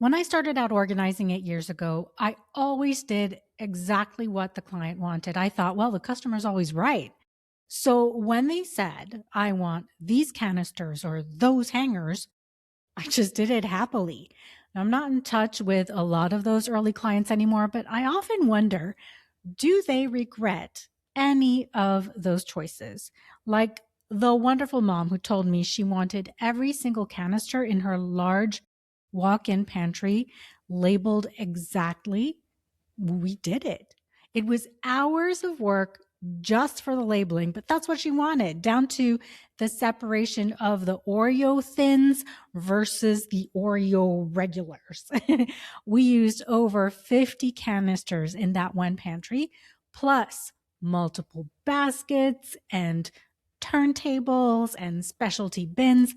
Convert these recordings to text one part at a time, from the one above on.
When I started out organizing 8 years ago, I always did exactly what the client wanted. I thought, well, the customer's always right. So when they said, I want these canisters or those hangers, I just did it happily. Now, I'm not in touch with a lot of those early clients anymore, but I often wonder, do they regret any of those choices? Like the wonderful mom who told me she wanted every single canister in her large walk in pantry labeled exactly. We did it. It was hours of work just for the labeling, but that's what she wanted, down to the separation of the Oreo thins versus the Oreo regulars. We used over 50 canisters in that one pantry, plus multiple baskets and turntables and specialty bins,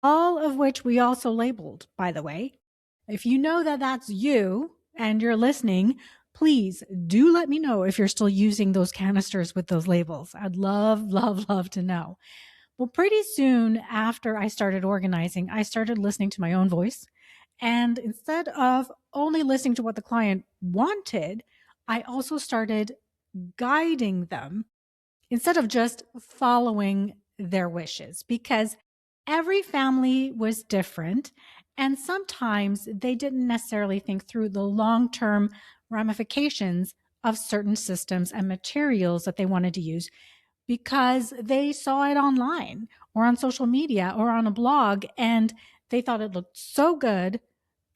all of which we also labeled, by the way. If you know that that's you and you're listening, please do let me know if you're still using those canisters with those labels. I'd love, love, love to know. Well, pretty soon after I started organizing, I started listening to my own voice. And instead of only listening to what the client wanted, I also started guiding them instead of just following their wishes, because every family was different. And sometimes they didn't necessarily think through the long term ramifications of certain systems and materials that they wanted to use because they saw it online or on social media or on a blog and they thought it looked so good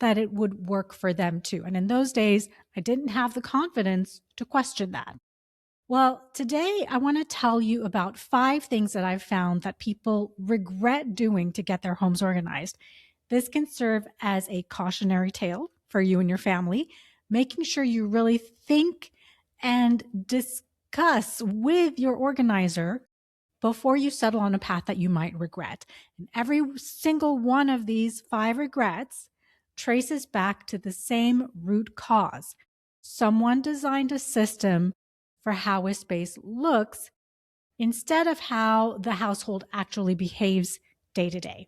that it would work for them too. And in those days, I didn't have the confidence to question that. Well, today I want to tell you about 5 things that I've found that people regret doing to get their homes organized. This can serve as a cautionary tale for you and your family, making sure you really think and discuss with your organizer before you settle on a path that you might regret. And every single one of these 5 regrets traces back to the same root cause. Someone designed a system for how a space looks instead of how the household actually behaves day to day.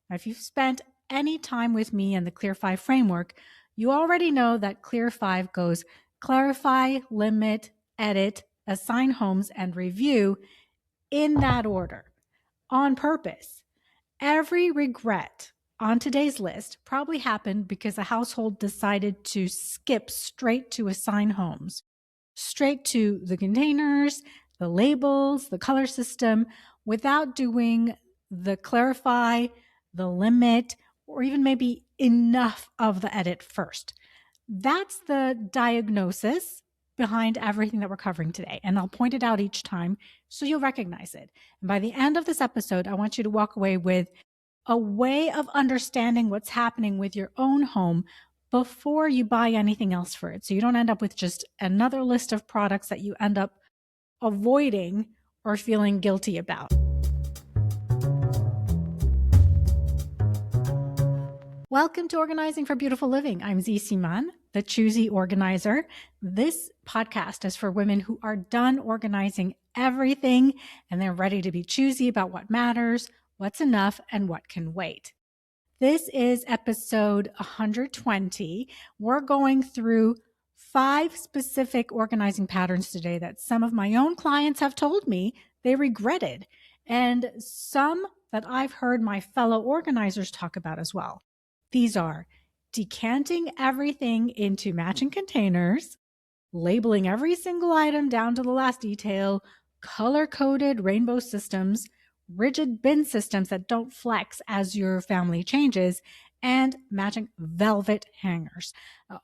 Now, if you've spent any time with me and the Clear 5 framework, you already know that Clear 5 goes clarify, limit, edit, assign homes, and review in that order on purpose. Every regret on today's list probably happened because a household decided to skip straight to assign homes, straight to the containers, the labels, the color system, without doing the clarify, the limit, or even maybe enough of the edit first. That's the diagnosis behind everything that we're covering today. And I'll point it out each time so you'll recognize it. And by the end of this episode, I want you to walk away with a way of understanding what's happening with your own home before you buy anything else for it. So you don't end up with just another list of products that you end up avoiding or feeling guilty about. Welcome to Organizing for Beautiful Living. I'm Z Siman, the Choosy Organizer. This podcast is for women who are done organizing everything and they're ready to be choosy about what matters, what's enough, and what can wait. This is episode 120. We're going through 5 specific organizing patterns today that some of my own clients have told me they regretted, and some that I've heard my fellow organizers talk about as well. These are decanting everything into matching containers, labeling every single item down to the last detail, color-coded rainbow systems, rigid bin systems that don't flex as your family changes, and matching velvet hangers.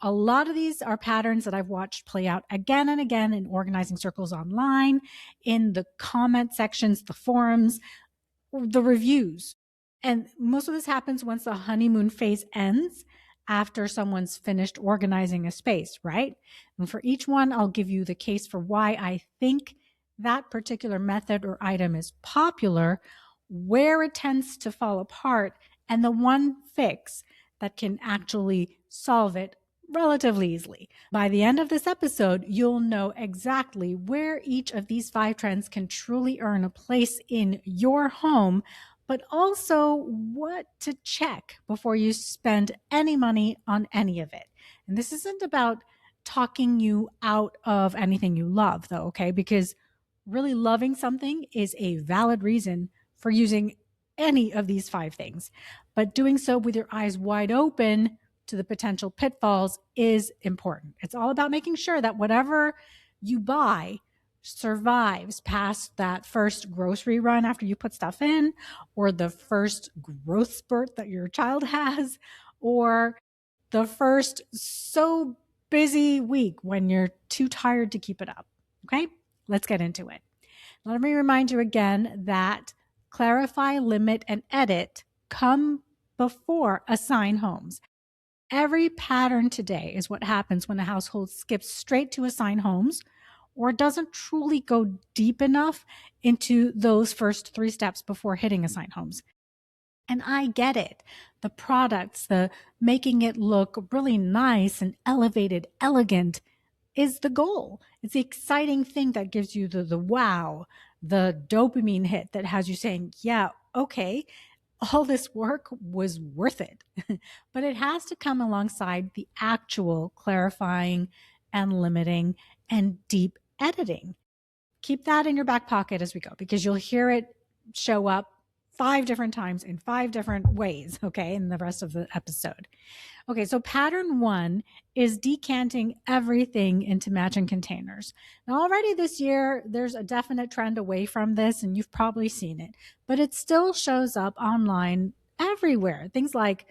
A lot of these are patterns that I've watched play out again and again in organizing circles online, in the comment sections, the forums, the reviews. And most of this happens once the honeymoon phase ends, after someone's finished organizing a space, right? And for each one, I'll give you the case for why I think that particular method or item is popular, where it tends to fall apart, and the one fix that can actually solve it relatively easily. By the end of this episode, you'll know exactly where each of these 5 trends can truly earn a place in your home but also what to check before you spend any money on any of it. And this isn't about talking you out of anything you love, though, okay? Because really loving something is a valid reason for using any of these five things. But doing so with your eyes wide open to the potential pitfalls is important. It's all about making sure that whatever you buy survives past that first grocery run after you put stuff in, or the first growth spurt that your child has, or the first so busy week when you're too tired to keep it up. Okay, let's get into it. Let me remind you again that clarify, limit, and edit come before assign homes. Every pattern today is what happens when a household skips straight to assign homes or doesn't truly go deep enough into those first three steps before hitting assign homes. And I get it. The products, the making it look really nice and elevated, elegant is the goal. It's the exciting thing that gives you the wow, the dopamine hit that has you saying, yeah, okay, all this work was worth it. But it has to come alongside the actual clarifying and limiting and deep editing. Keep that in your back pocket as we go, because you'll hear it show up 5 different times in 5 different ways, okay, in the rest of the episode. Okay, so pattern 1 is decanting everything into matching containers. Now, already this year, there's a definite trend away from this, and you've probably seen it, but it still shows up online everywhere. Things like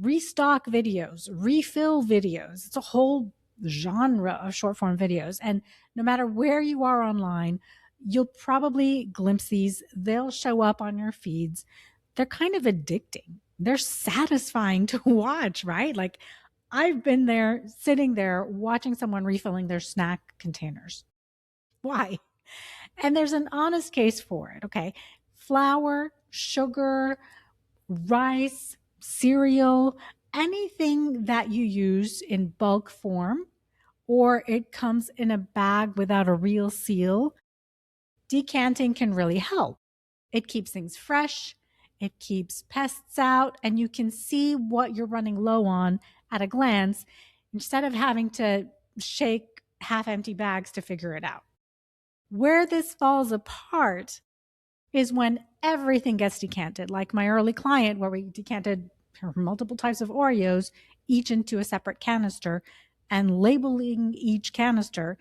restock videos, refill videos. It's a whole genre of short form videos. And no matter where you are online, you'll probably glimpse these. They'll show up on your feeds. They're kind of addicting. They're satisfying to watch, right? Like I've been there, sitting there, watching someone refilling their snack containers. Why? And there's an honest case for it, okay? Flour, sugar, rice, cereal, anything that you use in bulk form, or it comes in a bag without a real seal, decanting can really help. It keeps things fresh, it keeps pests out, and you can see what you're running low on at a glance instead of having to shake half empty bags to figure it out. Where this falls apart is when everything gets decanted, like my early client, where we decanted multiple types of Oreos, each into a separate canister, and labeling each canister,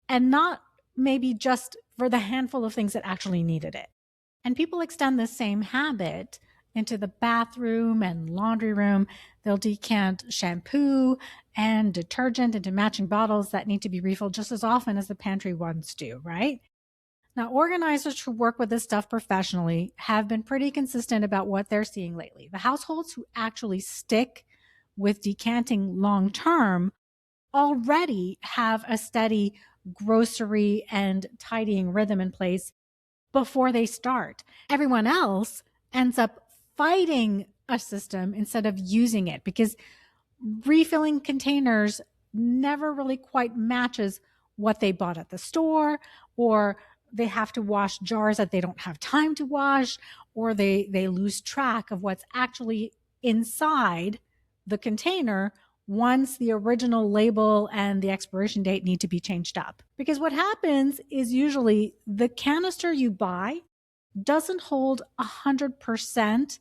and not maybe just for the handful of things that actually needed it. And people extend the same habit into the bathroom and laundry room. They'll decant shampoo and detergent into matching bottles that need to be refilled just as often as the pantry ones do, right? Now, organizers who work with this stuff professionally have been pretty consistent about what they're seeing lately. The households who actually stick with decanting long term already have a steady grocery and tidying rhythm in place before they start. Everyone else ends up fighting a system instead of using it because refilling containers never really quite matches what they bought at the store, or they have to wash jars that they don't have time to wash, or they lose track of what's actually inside the container once the original label and the expiration date need to be changed up. Because what happens is usually the canister you buy doesn't hold 100%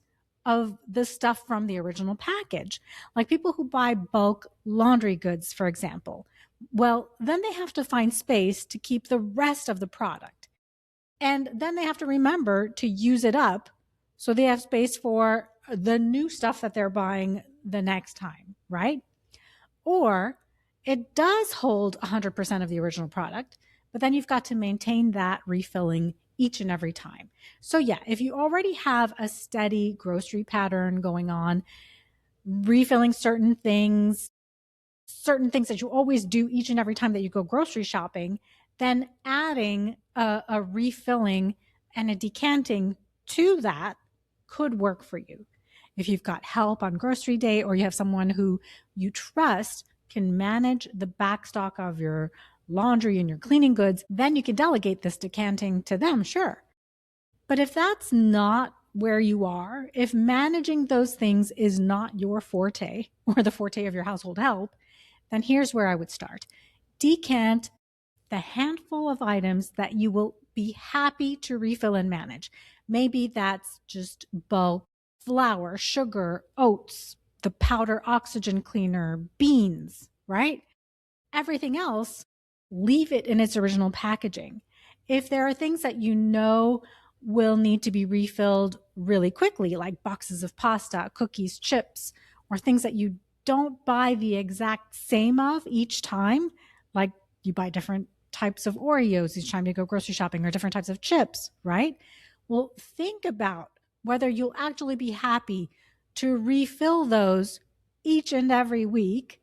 of the stuff from the original package. Like people who buy bulk laundry goods, for example. Well, then they have to find space to keep the rest of the product. And then they have to remember to use it up so they have space for the new stuff that they're buying the next time, right? Or it does hold 100% of the original product, but then you've got to maintain that refilling each and every time. So yeah, if you already have a steady grocery pattern going on, refilling certain things that you always do each and every time that you go grocery shopping, then adding a refilling and a decanting to that could work for you. If you've got help on grocery day or you have someone who you trust can manage the backstock of your laundry and your cleaning goods, then you can delegate this decanting to them, sure. But if that's not where you are, if managing those things is not your forte or the forte of your household help, then here's where I would start. Decant the handful of items that you will be happy to refill and manage. Maybe that's just bulk flour, sugar, oats, the powder oxygen cleaner, beans, right? Everything else, leave it in its original packaging. If there are things that you know will need to be refilled really quickly, like boxes of pasta, cookies, chips, or things that you don't buy the exact same of each time, like you buy different types of Oreos each time you go grocery shopping or different types of chips, right? Well, think about whether you'll actually be happy to refill those each and every week,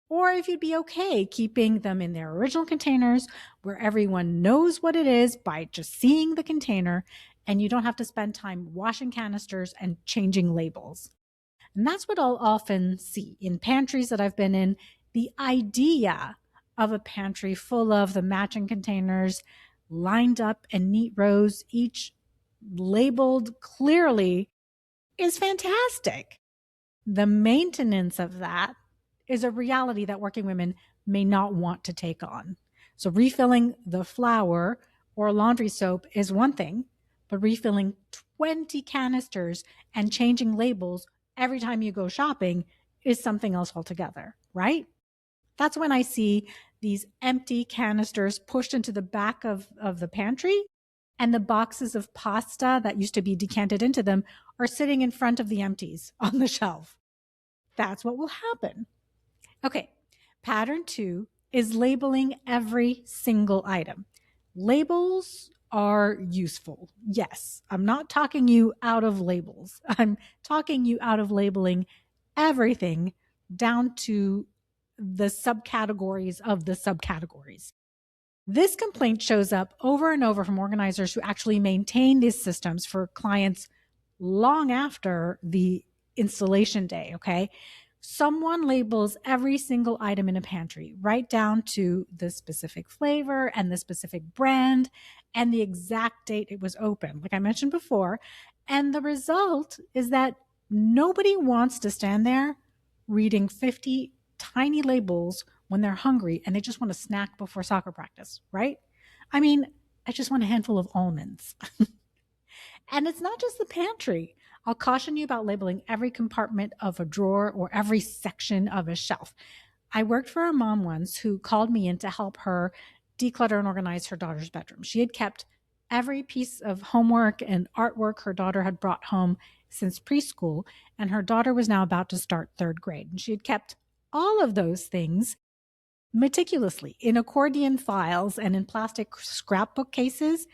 or if you'd be okay keeping them in their original containers where everyone knows what it is by just seeing the container and you don't have to spend time washing canisters and changing labels. And that's what I'll often see in pantries that I've been in. The idea of a pantry full of the matching containers lined up in neat rows, each labeled clearly, is fantastic. The maintenance of that is a reality that working women may not want to take on. So refilling the flour or laundry soap is one thing, but refilling 20 canisters and changing labels every time you go shopping is something else altogether, right? That's when I see these empty canisters pushed into the back of the pantry, and the boxes of pasta that used to be decanted into them are sitting in front of the empties on the shelf. That's what will happen. Okay, pattern 2 is labeling every single item. Labels are useful. Yes, I'm not talking you out of labels. I'm talking you out of labeling everything down to the subcategories of the subcategories. This complaint shows up over and over from organizers who actually maintain these systems for clients long after the installation day, okay? Someone labels every single item in a pantry, right down to the specific flavor and the specific brand and the exact date it was open, like I mentioned before. And the result is that nobody wants to stand there reading 50 tiny labels when they're hungry and they just want a snack before soccer practice, right? I mean, I just want a handful of almonds. And it's not just the pantry. I'll caution you about labeling every compartment of a drawer or every section of a shelf. I worked for a mom once who called me in to help her declutter and organize her daughter's bedroom. She had kept every piece of homework and artwork her daughter had brought home since preschool, and her daughter was now about to start third grade. And she had kept all of those things meticulously in accordion files and in plastic scrapbook cases,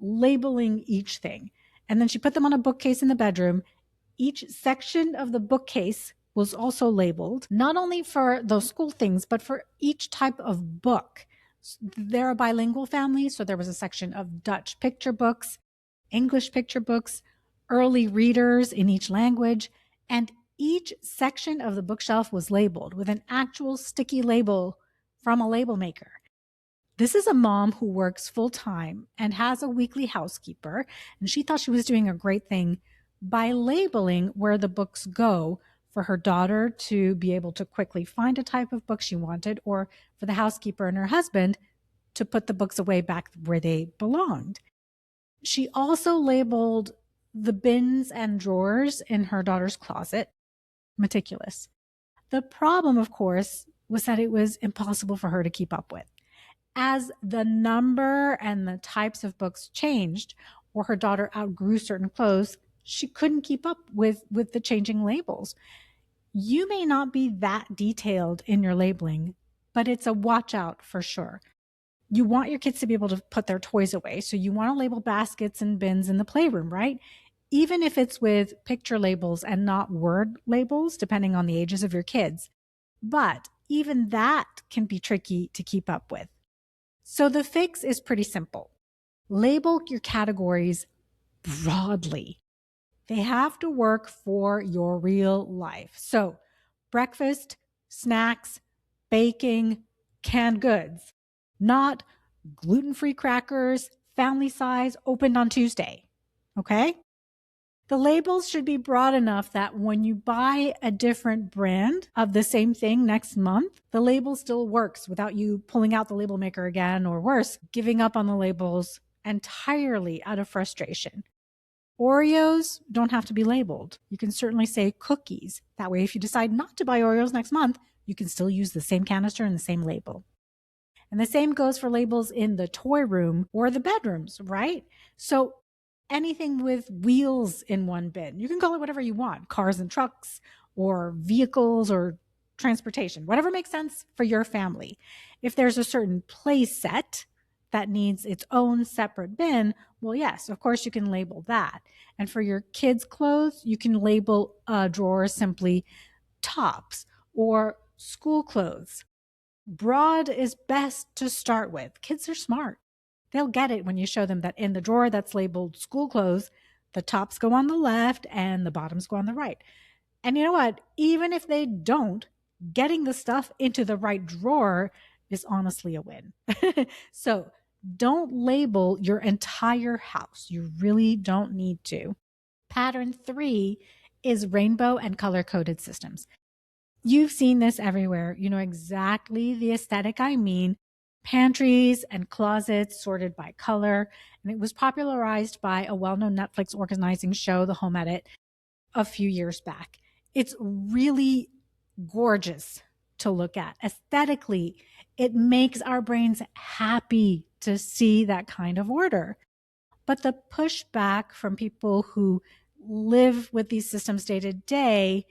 labeling each thing. And then she put them on a bookcase in the bedroom. Each section of the bookcase was also labeled, not only for those school things, but for each type of book. They're a bilingual family, so there was a section of Dutch picture books, English picture books, early readers in each language, and each section of the bookshelf was labeled with an actual sticky label from a label maker. This is a mom who works full time and has a weekly housekeeper, and she thought she was doing a great thing by labeling where the books go for her daughter to be able to quickly find a type of book she wanted, or for the housekeeper and her husband to put the books away back where they belonged. She also labeled the bins and drawers in her daughter's closet. Meticulous. The problem, of course, was that it was impossible for her to keep up with. As the number and the types of books changed, or her daughter outgrew certain clothes, she couldn't keep up with the changing labels. You may not be that detailed in your labeling, but it's a watch out for sure. You want your kids to be able to put their toys away, so you want to label baskets and bins in the playroom, right? Even if it's with picture labels and not word labels, depending on the ages of your kids. But even that can be tricky to keep up with. So the fix is pretty simple. Label your categories broadly. They have to work for your real life. So breakfast, snacks, baking, canned goods, not gluten-free crackers, family size, opened on Tuesday. Okay? The labels should be broad enough that when you buy a different brand of the same thing next month, the label still works without you pulling out the label maker again, or worse, giving up on the labels entirely out of frustration. Oreos don't have to be labeled. You can certainly say cookies. That way, if you decide not to buy Oreos next month, you can still use the same canister and the same label. And the same goes for labels in the toy room or the bedrooms, right? So anything with wheels in one bin, you can call it whatever you want, cars and trucks or vehicles or transportation, whatever makes sense for your family. If there's a certain play set that needs its own separate bin, well, yes, of course you can label that. And for your kids' clothes, you can label a drawer simply tops or school clothes. Broad is best to start with. Kids are smart. They'll get it when you show them that in the drawer that's labeled school clothes, the tops go on the left and the bottoms go on the right. And you know what? Even if they don't, getting the stuff into the right drawer is honestly a win. So don't label your entire house. You really don't need to. Pattern 3 is rainbow and color coded systems. You've seen this everywhere. You know exactly the aesthetic I mean. Pantries and closets sorted by color. And it was popularized by a well known Netflix organizing show, The Home Edit, a few years back. It's really gorgeous to look at. Aesthetically, it makes our brains happy to see that kind of order. But the pushback from people who live with these systems day to day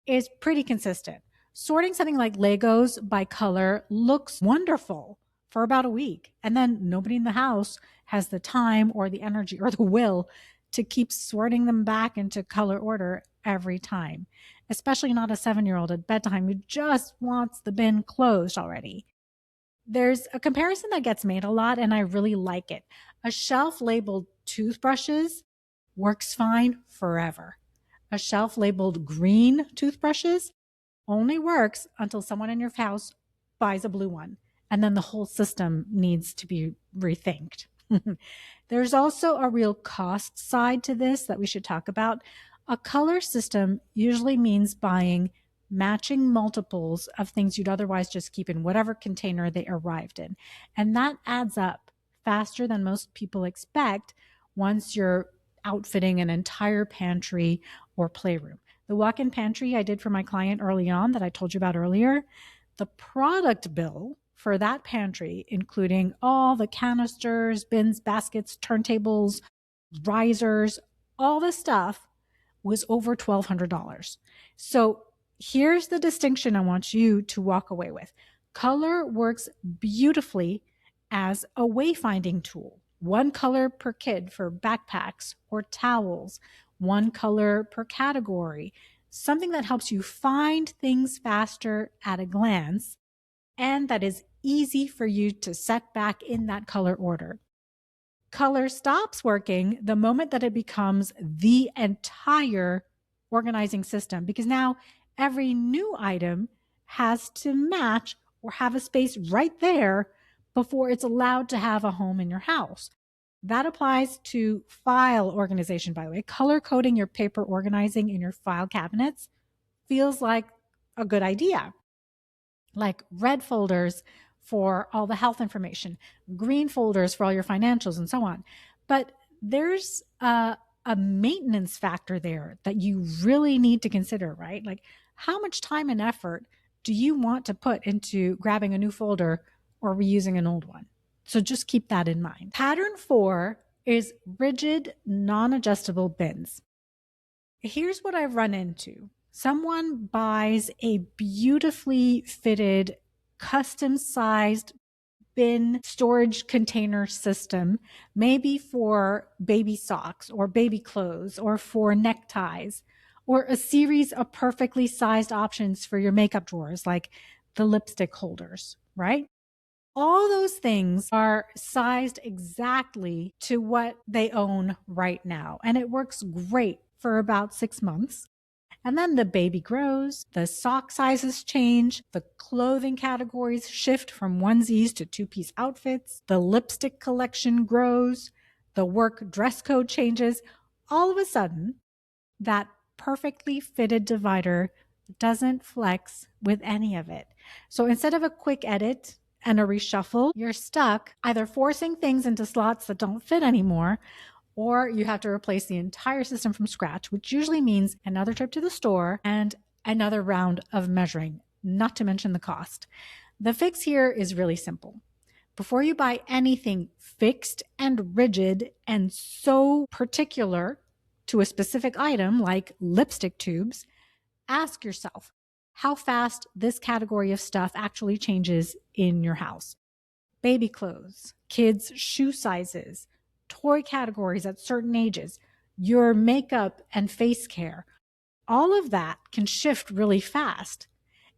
is pretty consistent. Sorting something like Legos by color looks wonderful for about a week, and then nobody in the house has the time or the energy or the will to keep sorting them back into color order every time, especially not a 7-year-old at bedtime who just wants the bin closed already. There's a comparison that gets made a lot, and I really like it. A shelf labeled toothbrushes works fine forever. A shelf labeled green toothbrushes only works until someone in your house buys a blue one, and then the whole system needs to be rethinked. There's also a real cost side to this that we should talk about. A color system usually means buying matching multiples of things you'd otherwise just keep in whatever container they arrived in. And that adds up faster than most people expect once you're outfitting an entire pantry or playroom. The walk-in pantry I did for my client early on that I told you about earlier, the product bill for that pantry, including all the canisters, bins, baskets, turntables, risers, all the stuff, was over $1,200. So here's the distinction I want you to walk away with. Color works beautifully as a wayfinding tool. One color per kid for backpacks or towels, one color per category, something that helps you find things faster at a glance and that is easy for you to set back in that color order. Color stops working the moment that it becomes the entire organizing system, because now every new item has to match or have a space right there before it's allowed to have a home in your house. That applies to file organization, by the way. Color coding your paper organizing in your file cabinets feels like a good idea. Like red folders for all the health information, green folders for all your financials, and so on. But there's a maintenance factor there that you really need to consider, right? Like, how much time and effort do you want to put into grabbing a new folder or reusing an old one? So just keep that in mind. Pattern 4 is rigid, non-adjustable bins. Here's what I've run into. Someone buys a beautifully fitted, custom sized bin storage container system, maybe for baby socks or baby clothes or for neckties, or a series of perfectly sized options for your makeup drawers, like the lipstick holders, right? All those things are sized exactly to what they own right now. And it works great for about 6 months. And then the baby grows, the sock sizes change, the clothing categories shift from onesies to two-piece outfits, the lipstick collection grows, the work dress code changes. All of a sudden, that perfectly fitted divider doesn't flex with any of it. So instead of a quick edit and a reshuffle, you're stuck either forcing things into slots that don't fit anymore, or you have to replace the entire system from scratch, which usually means another trip to the store and another round of measuring, not to mention the cost. The fix here is really simple. Before you buy anything fixed and rigid and so particular to a specific item like lipstick tubes, ask yourself how fast this category of stuff actually changes in your house. Baby clothes, kids' shoe sizes, toy categories at certain ages, your makeup and face care, all of that can shift really fast.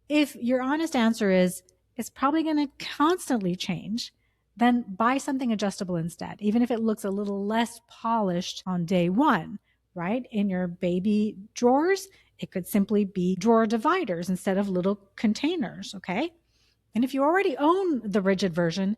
If your honest answer is it's probably going to constantly change, then buy something adjustable instead, even if it looks a little less polished on day one, right? In your baby drawers, it could simply be drawer dividers instead of little containers, okay? And if you already own the rigid version,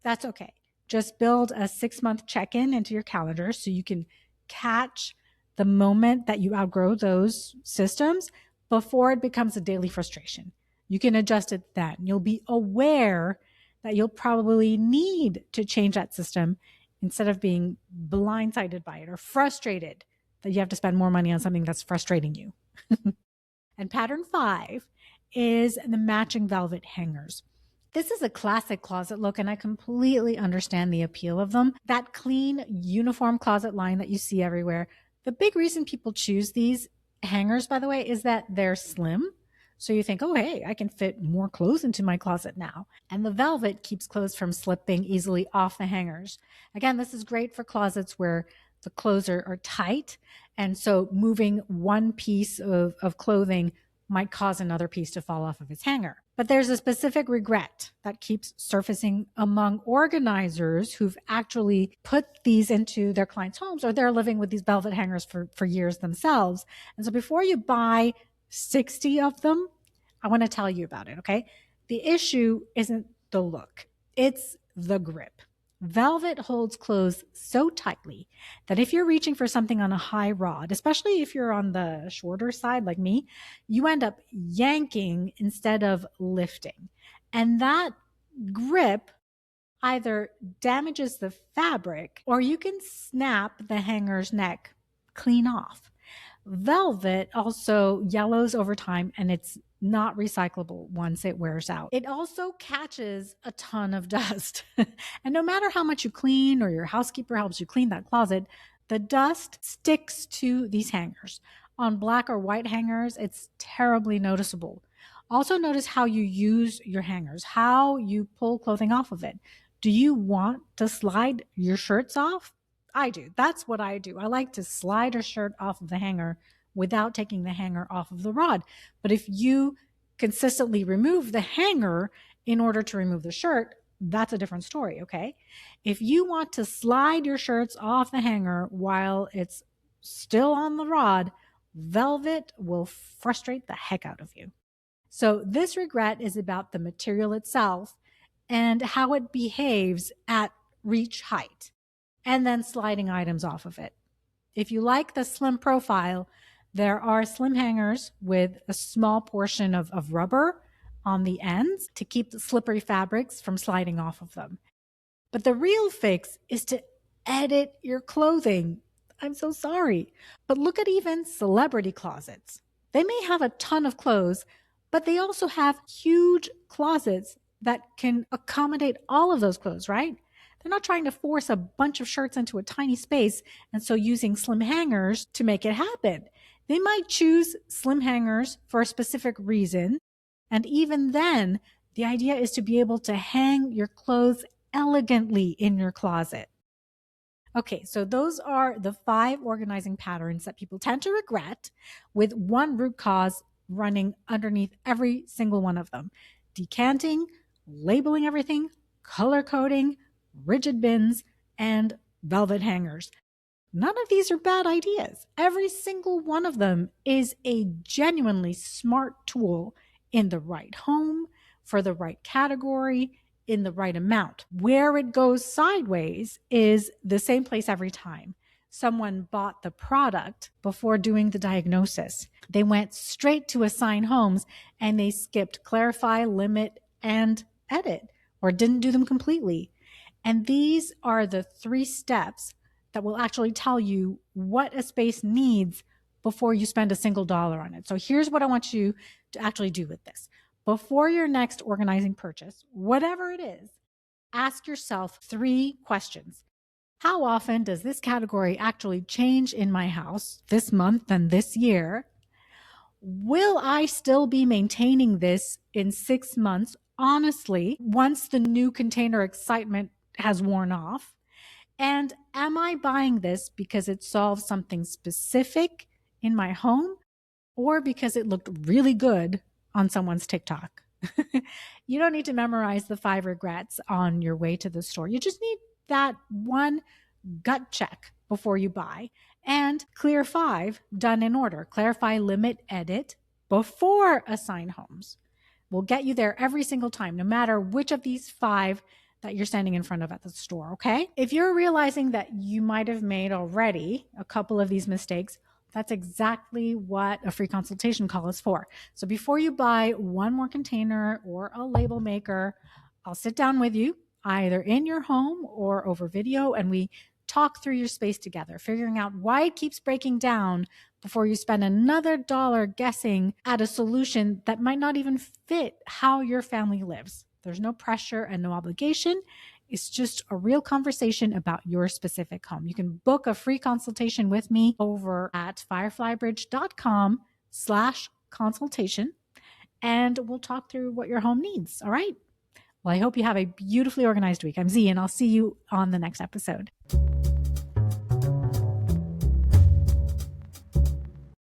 that's okay. Just build a 6-month check in into your calendar so you can catch the moment that you outgrow those systems before it becomes a daily frustration. You can adjust it then. You'll be aware that you'll probably need to change that system instead of being blindsided by it or frustrated that you have to spend more money on something that's frustrating you. And pattern 5 is the matching velvet hangers. This is a classic closet look, and I completely understand the appeal of them. That clean, uniform closet line that you see everywhere. The big reason people choose these hangers, by the way, is that they're slim. So you think, oh, hey, I can fit more clothes into my closet now. And the velvet keeps clothes from slipping easily off the hangers. Again, this is great for closets where the clothes are tight. And so moving one piece of clothing might cause another piece to fall off of its hanger. But there's a specific regret that keeps surfacing among organizers who've actually put these into their clients' homes, or they're living with these velvet hangers for years themselves. And so before you buy 60 of them, I want to tell you about it, okay? The issue isn't the look, it's the grip. Velvet holds clothes so tightly that if you're reaching for something on a high rod, especially if you're on the shorter side like me, you end up yanking instead of lifting. And that grip either damages the fabric or you can snap the hanger's neck clean off. Velvet also yellows over time and it's not recyclable once it wears out. It also catches a ton of dust. And no matter how much you clean or your housekeeper helps you clean that closet, the dust sticks to these hangers. On black or white hangers, it's terribly noticeable. Also notice how you use your hangers, how you pull clothing off of it. Do you want to slide your shirts off? I do. That's what I do. I like to slide a shirt off of the hanger without taking the hanger off of the rod. But if you consistently remove the hanger in order to remove the shirt, that's a different story, okay? If you want to slide your shirts off the hanger while it's still on the rod, velvet will frustrate the heck out of you. So this regret is about the material itself and how it behaves at reach height, and then sliding items off of it. If you like the slim profile, there are slim hangers with a small portion of rubber on the ends to keep the slippery fabrics from sliding off of them. But the real fix is to edit your clothing. I'm so sorry. But look at even celebrity closets. They may have a ton of clothes, but they also have huge closets that can accommodate all of those clothes, right? They're not trying to force a bunch of shirts into a tiny space and so using slim hangers to make it happen. They might choose slim hangers for a specific reason. And even then, the idea is to be able to hang your clothes elegantly in your closet. Okay, so those are the 5 organizing patterns that people tend to regret, with one root cause running underneath every single one of them: decanting, labeling everything, color coding, rigid bins, and velvet hangers. None of these are bad ideas. Every single one of them is a genuinely smart tool in the right home, for the right category, in the right amount. Where it goes sideways is the same place every time. someone bought the product before doing the diagnosis. They went straight to assign homes and they skipped clarify, limit, and edit, or didn't do them completely. And these are the 3 steps that will actually tell you what a space needs before you spend a single dollar on it. So here's what I want you to actually do with this. Before your next organizing purchase, whatever it is, ask yourself 3 questions. How often does this category actually change in my house this month and this year? Will I still be maintaining this in 6 months, honestly, once the new container excitement has worn off? And am I buying this because it solves something specific in my home or because it looked really good on someone's TikTok? You don't need to memorize the 5 regrets on your way to the store. You just need that one gut check before you buy. And clear 5 done in order. Clarify, limit, edit before assign homes will get you there every single time, no matter which of these 5 that you're standing in front of at the store, okay? If you're realizing that you might have made already a couple of these mistakes, that's exactly what a free consultation call is for. So before you buy one more container or a label maker, I'll sit down with you either in your home or over video, and we talk through your space together, figuring out why it keeps breaking down before you spend another dollar guessing at a solution that might not even fit how your family lives. There's no pressure and no obligation. It's just a real conversation about your specific home. You can book a free consultation with me over at fireflybridge.com/consultation, and we'll talk through what your home needs. All right. Well, I hope you have a beautifully organized week. I'm Z, and I'll see you on the next episode.